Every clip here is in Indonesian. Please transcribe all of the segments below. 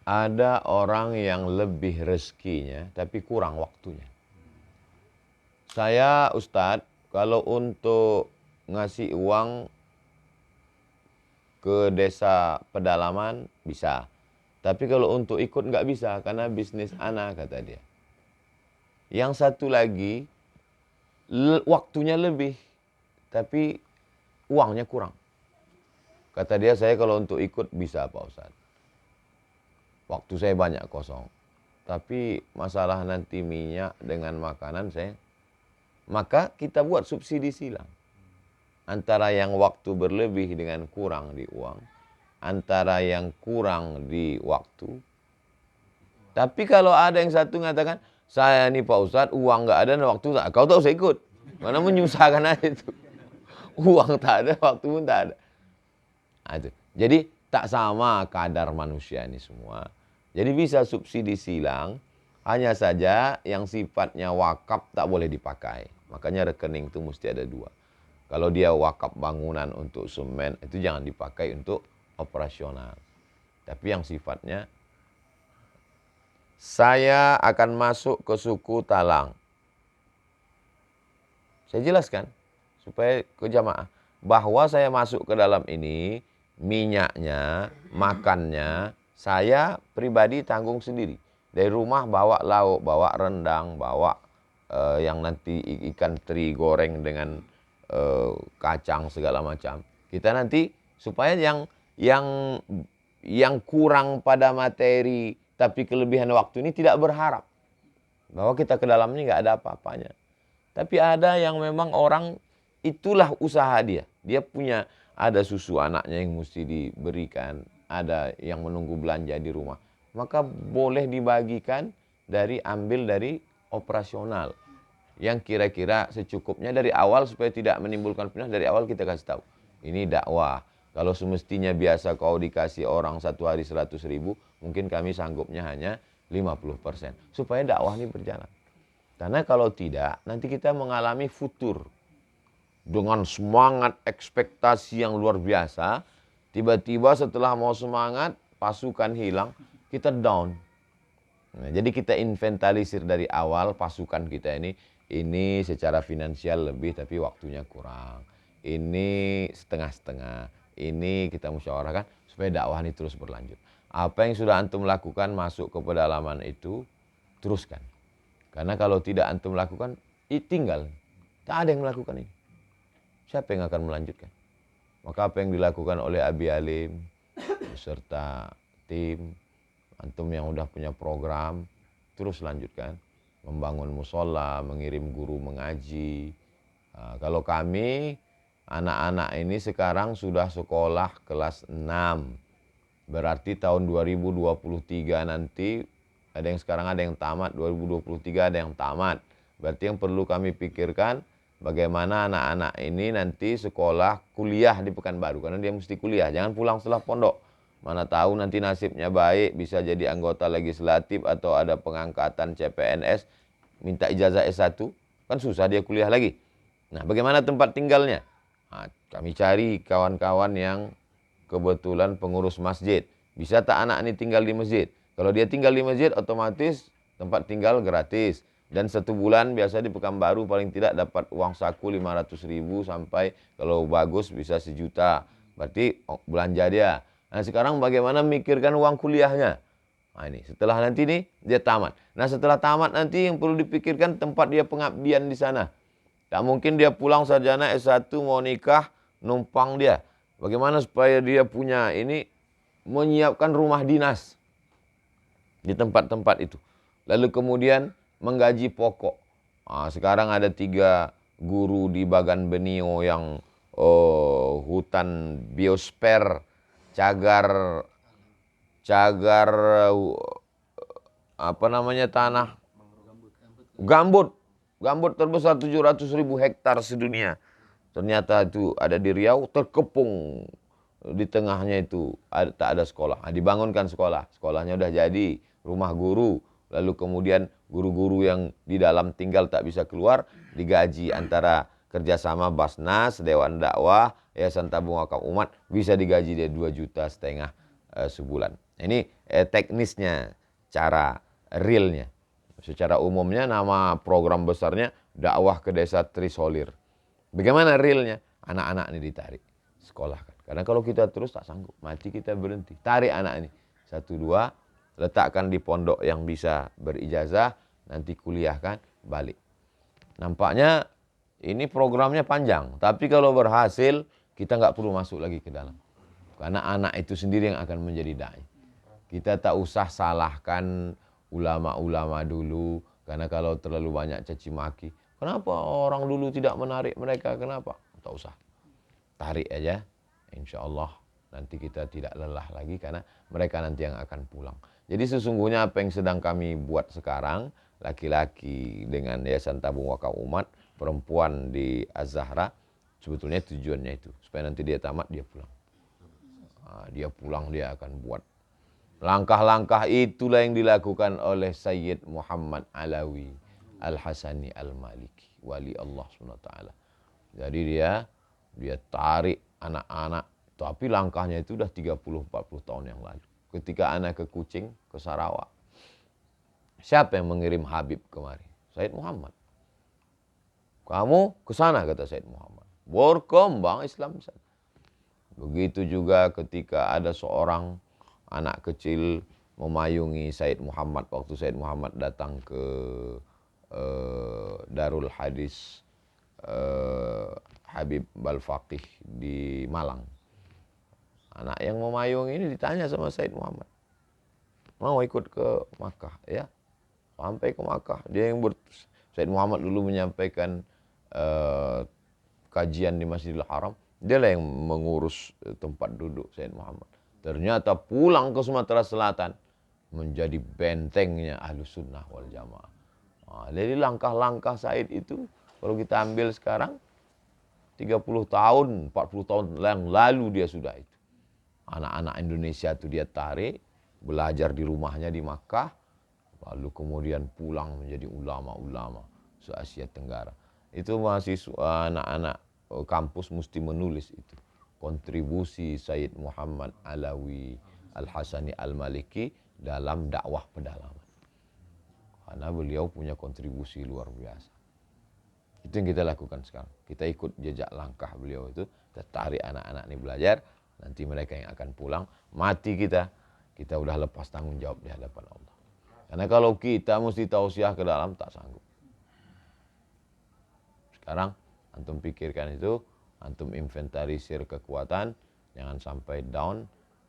ada orang yang lebih rezekinya tapi kurang waktunya. Saya Ustadz, kalau untuk ngasih uang ke desa pedalaman bisa. Tapi kalau untuk ikut nggak bisa karena bisnis anak, kata dia. Yang satu lagi, waktunya lebih, tapi uangnya kurang. Kata dia, saya kalau untuk ikut bisa Pak Ustadz. Waktu saya banyak kosong. Tapi masalah nanti minyak dengan makanan saya. Maka kita buat subsidi silang. Antara yang waktu berlebih dengan kurang di uang. Antara yang kurang di waktu. Tapi kalau ada yang satu mengatakan, saya nih Pak Ustadz, uang nggak ada dan waktu tak. Kau tak usah ikut. Karena menyusahkan aja itu. Uang tak ada, waktu pun tak ada. Nah, itu. Jadi tak sama kadar manusia ini semua. Jadi bisa subsidi silang, hanya saja yang sifatnya wakaf tak boleh dipakai. Makanya rekening itu mesti ada dua. Kalau dia wakaf bangunan untuk semen, itu jangan dipakai untuk operasional. Tapi yang sifatnya, saya akan masuk ke suku Talang. Saya jelaskan, supaya ke jamaah. Bahwa saya masuk ke dalam ini, minyaknya, makannya, saya pribadi tanggung sendiri. Dari rumah bawa lauk, bawa rendang, bawa yang nanti ikan teri goreng dengan kacang segala macam. Kita nanti supaya yang kurang pada materi tapi kelebihan waktu ini tidak berharap bahwa kita ke dalamnya nggak ada apa-apanya. Tapi ada yang memang orang itulah usaha dia. Dia punya, ada susu anaknya yang mesti diberikan, ada yang menunggu belanja di rumah. Maka boleh dibagikan ambil dari operasional. Yang kira-kira secukupnya dari awal supaya tidak menimbulkan fitnah, dari awal kita kasih tahu. Ini dakwah. Kalau semestinya biasa kau dikasih orang satu hari 100.000, mungkin kami sanggupnya hanya 50%. Supaya dakwah ini berjalan. Karena kalau tidak, nanti kita mengalami futur. Dengan semangat ekspektasi yang luar biasa, tiba-tiba setelah mau semangat, pasukan hilang, kita down. Nah, jadi kita inventarisir dari awal pasukan kita ini secara finansial lebih tapi waktunya kurang. Ini setengah-setengah. Ini kita musyawarahkan supaya dakwah ini terus berlanjut. Apa yang sudah antum lakukan masuk ke pedalaman itu, teruskan. Karena kalau tidak antum lakukan, tinggal. Tak ada yang melakukan ini. Siapa yang akan melanjutkan? Maka apa yang dilakukan oleh Abi Alim beserta tim, antum yang udah punya program, terus lanjutkan. Membangun musola, mengirim guru mengaji. Nah, kalau kami, anak-anak ini sekarang sudah sekolah kelas 6. Berarti tahun 2023 nanti, ada yang sekarang ada yang tamat, 2023 ada yang tamat. Berarti yang perlu kami pikirkan, bagaimana anak-anak ini nanti sekolah kuliah di Pekanbaru. Karena dia mesti kuliah, jangan pulang setelah pondok. Mana tahu nanti nasibnya baik, bisa jadi anggota legislatif atau ada pengangkatan CPNS, minta ijazah S1, kan susah dia kuliah lagi. Nah, bagaimana tempat tinggalnya? Nah, kami cari kawan-kawan yang kebetulan pengurus masjid. Bisa tak anak ini tinggal di masjid? Kalau dia tinggal di masjid, otomatis tempat tinggal gratis. Dan 1 bulan biasa di Pekanbaru paling tidak dapat uang saku 500.000 sampai kalau bagus bisa 1 juta. Berarti belanja dia. Nah, sekarang bagaimana memikirkan uang kuliahnya? Nah, ini setelah nanti nih dia tamat. Nah, setelah tamat nanti yang perlu dipikirkan tempat dia pengabdian di sana. Tak mungkin dia pulang sarjana S1 mau nikah numpang dia. Bagaimana supaya dia punya ini, menyiapkan rumah dinas di tempat-tempat itu. Lalu kemudian menggaji pokok. Nah, sekarang ada 3 guru di Bagan Benio yang hutan biosfer, cagar apa namanya tanah gambut terbesar 700.000 hektar sedunia. Ternyata itu ada di Riau, terkepung di tengahnya itu tak ada sekolah. Nah, dibangunkan sekolah, sekolahnya udah jadi, rumah guru. Lalu kemudian guru-guru yang di dalam tinggal tak bisa keluar, digaji antara kerjasama Basnas, Dewan Dakwah, Yayasan Tabung Wakaf Umat, bisa digaji dia 2,5 juta sebulan. Ini teknisnya, cara realnya. Secara umumnya nama program besarnya dakwah ke desa Trisolir. Bagaimana realnya? Anak-anak ini ditarik, sekolahkan. Karena kalau kita terus tak sanggup, mati kita berhenti. Tarik anak ini, 1-2, letakkan di pondok yang bisa berijazah, nanti kuliahkan, balik. Nampaknya ini programnya panjang, tapi kalau berhasil kita nggak perlu masuk lagi ke dalam. Karena anak itu sendiri yang akan menjadi dai. Kita tak usah salahkan ulama-ulama dulu, karena kalau terlalu banyak caci maki, kenapa orang dulu tidak menarik mereka, kenapa? Tak usah. Tarik aja, insya Allah nanti kita tidak lelah lagi karena mereka nanti yang akan pulang. Jadi sesungguhnya apa yang sedang kami buat sekarang, laki-laki dengan Yayasan Tabung Wakaf Umat, perempuan di Az-Zahra, sebetulnya tujuannya itu, supaya nanti dia tamat, dia pulang. Dia pulang, dia akan buat. Langkah-langkah itulah yang dilakukan oleh Sayyid Muhammad Alawi Al-Hasani Al-Maliki, wali Allah SWT. Jadi dia tarik anak-anak, tapi langkahnya itu udah 30-40 tahun yang lalu. Ketika anak ke Kucing, ke Sarawak. Siapa yang mengirim Habib kemari? Sayyid Muhammad. Kamu ke sana, kata Sayyid Muhammad. Berkembang Islam. Begitu juga ketika ada seorang anak kecil memayungi Sayyid Muhammad waktu Sayyid Muhammad datang ke Darul Hadis Habib Balfaqih di Malang. Anak yang memayung ini ditanya sama Sayyid Muhammad, mau ikut ke Makkah? Ya, sampai ke Makkah. Sayyid Muhammad dulu menyampaikan kajian di Masjidil Haram. Dialah yang mengurus tempat duduk Sayyid Muhammad. Ternyata pulang ke Sumatera Selatan menjadi bentengnya Ahlus Sunnah wal Jamaah. Jadi langkah-langkah Said itu kalau kita ambil sekarang 30 tahun, 40 tahun yang lalu dia sudah itu. Anak-anak Indonesia itu dia tarik, belajar di rumahnya di Makkah, lalu kemudian pulang menjadi ulama-ulama se-Asia Tenggara. Itu mahasiswa anak-anak kampus mesti menulis itu. Kontribusi Sayyid Muhammad Alawi Al-Hasani Al-Maliki dalam dakwah pedalaman. Karena beliau punya kontribusi luar biasa. Itu yang kita lakukan sekarang. Kita ikut jejak langkah beliau itu. Kita tarik anak-anak ini belajar. Nanti mereka yang akan pulang. Mati kita udah lepas tanggung jawab di hadapan Allah. Karena kalau kita mesti tausiah ke dalam, tak sanggup. Sekarang antum pikirkan itu, antum inventarisir kekuatan, jangan sampai down,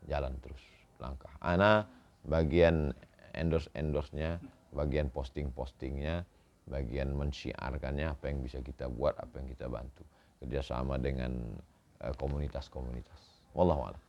jalan terus langkah. Ana bagian endorse-nya, bagian posting-postingnya, bagian mensyiarkannya, apa yang bisa kita buat, apa yang kita bantu. Kerjasama dengan komunitas-komunitas. Wallahu a'lam.